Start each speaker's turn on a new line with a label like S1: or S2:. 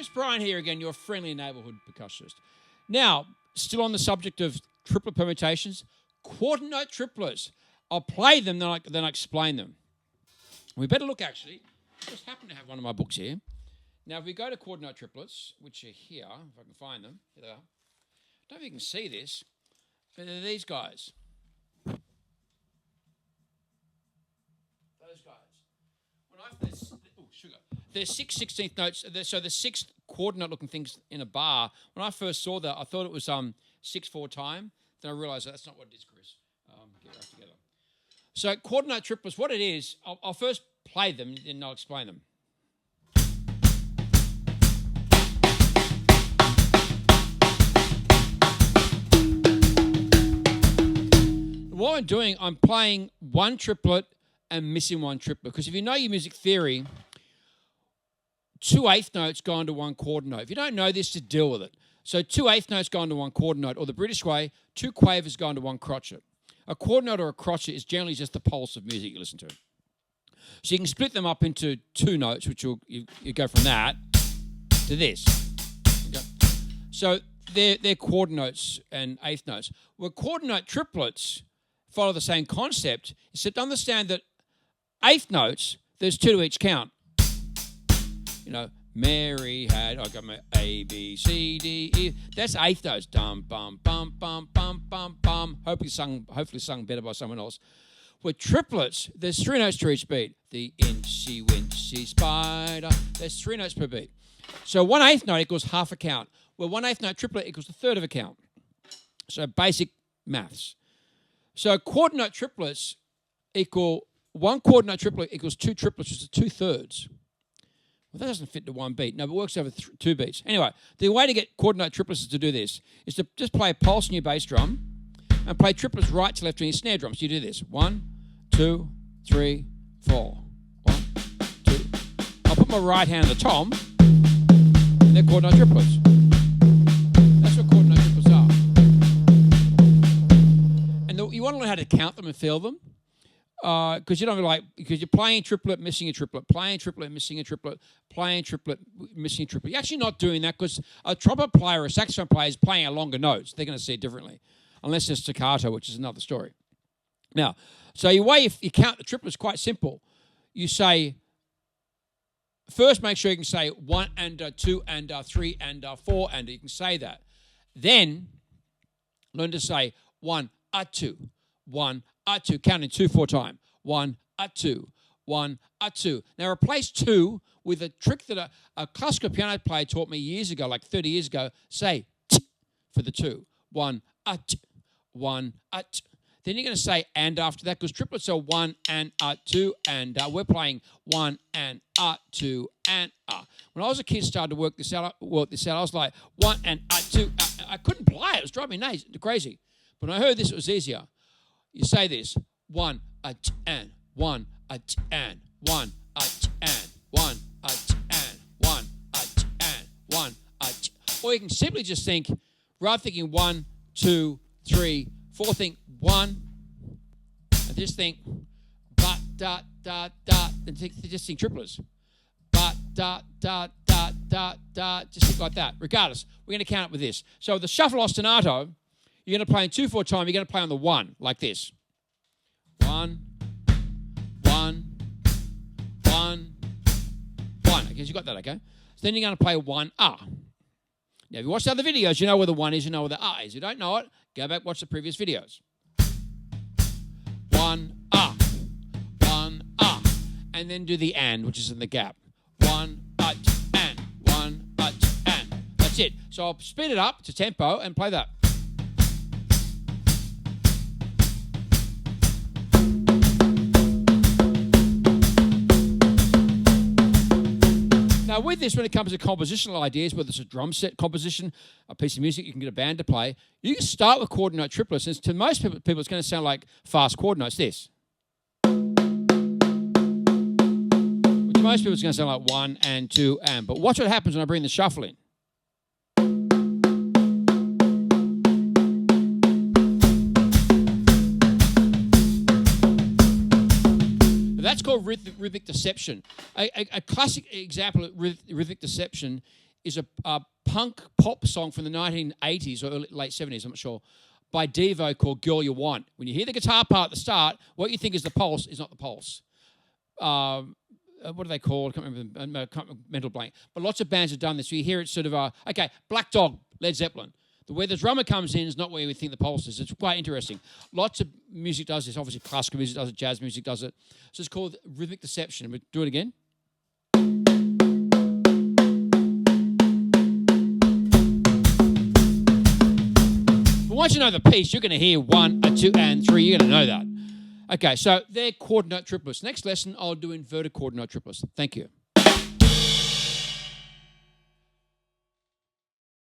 S1: folks, Brien here again, your friendly neighbourhood percussionist. Now, still on the subject of triplet permutations, quarter note triplets. I'll play them, then I explain them. We better look, actually. I just happen to have one of my books here. Now, if we go to quarter note triplets, which are here, if I can find them, here they are. I don't know if you can see this, but they're these guys. Those guys. There's 6 16th notes. So the 6 quarter note looking things in a bar. When I first saw that, I thought it was 6/4 time. Then I realised that's not what it is, Chris. Get it together. So quarter note triplets, what it is, I'll first play them and then I'll explain them. What I'm doing, I'm playing one triplet and missing one triplet. Because if you know your music theory, 2 8th notes go into 1 quarter note. If you don't know this, just deal with it. So 2 8th notes go into 1 quarter note, or the British way, 2 quavers go into 1 crotchet. A quarter note or a crotchet is generally just the pulse of music you listen to. So you can split them up into 2 notes, which you go from that to this. Okay. So they're quarter notes and 8th notes. Well, quarter note triplets follow the same concept, except to understand that 8th notes, there's 2 to each count. You know, Mary had, I got my A, B, C, D, E. That's 8th notes. Dum, bum, bum, bum, bum, bum, bum. Hopefully sung better by someone else. With triplets, there's 3 notes to each beat. The incy, wincy spider. There's 3 notes per beat. So 1 8th note equals half a count. Well, 1 8th note triplet equals a third of a count. So basic maths. So quarter note triplets equal 1 quarter note triplet equals 2 triplets, which is 2/3. Well, that doesn't fit to 1 beat. No, but it works over 2 beats. Anyway, the way to get quarter note triplets is to do this, is to just play a pulse in your bass drum and play triplets right to left on your snare drum. So you do this. 1, 2, 3, 4. 1, 2. I'll put my right hand on the tom, and they're quarter note triplets. That's what quarter note triplets are. And you want to learn how to count them and feel them. Because you don't because you're playing triplet, missing a triplet, playing triplet, missing a triplet, playing triplet, missing a triplet. You're actually not doing that because a trumpet player or a saxophone player is playing a longer notes. They're going to see it differently, unless it's staccato, which is another story. Now, so your way if you count the triplets is quite simple. You say, first make sure you can say 1 and 2 and 3 and 4 and you can say that. Then learn to say 1 2, 1 2, counting 2 4 time. 1 2, 1 2. Now replace 2 with a trick that a classical piano player taught me years ago, like 30 years ago. Say t for the 2. 1 t, 1 t. Then you're going to say and after that, because triplets are 1 and 2, and we're playing 1 and 2 and When I was a kid, started to work this out. I was like 1 and 2. I couldn't play it. It was driving me crazy. But when I heard this, it was easier. You say this: 1 and 1 and 1 and 1 and 1 and 1. Or you can simply just think, rather than thinking 1, 2, 3, 4, think 1, and just think but da da da, and just think triplets. But da da da da da, just think like that. Regardless, we're going to count it with this. So the shuffle ostinato, you're going to play in 2 4 time. You're going to play on the 1 like this. 1, 1, 1, 1. Okay, you got that, okay? So then you're going to play 1 Now, if you watch other videos, you know where the 1 is, you know where the is. If you don't know it, go back, watch the previous videos. 1 1 and then do the and, which is in the gap. 1 and 1 and. That's it. So I'll speed it up to tempo and play that. Now, with this, when it comes to compositional ideas, whether it's a drum set composition, a piece of music you can get a band to play, you can start with quarter note triplets. And to most people, it's going to sound like fast quarter notes, this. Which to most people, it's going to sound like 1 and 2 and. But watch what happens when I bring the shuffle in. That's called rhythmic deception. A classic example of rhythmic deception is a punk pop song from the 1980s or late 70s, I'm not sure, by Devo called Girl You Want. When you hear the guitar part at the start, what you think is the pulse is not the pulse. What are they called? I can't remember, mental blank. But lots of bands have done this. So you hear it sort of, okay, Black Dog, Led Zeppelin. Where the drummer comes in is not where we think the pulse is. It's quite interesting. Lots of music does this. Obviously, classical music does it, jazz music does it. So it's called rhythmic deception. We'll do it again. But once you know the piece, you're going to hear 1, 2, and 3. You're going to know that. Okay, so they're chord note triplets. Next lesson, I'll do inverted chord note triplets. Thank you.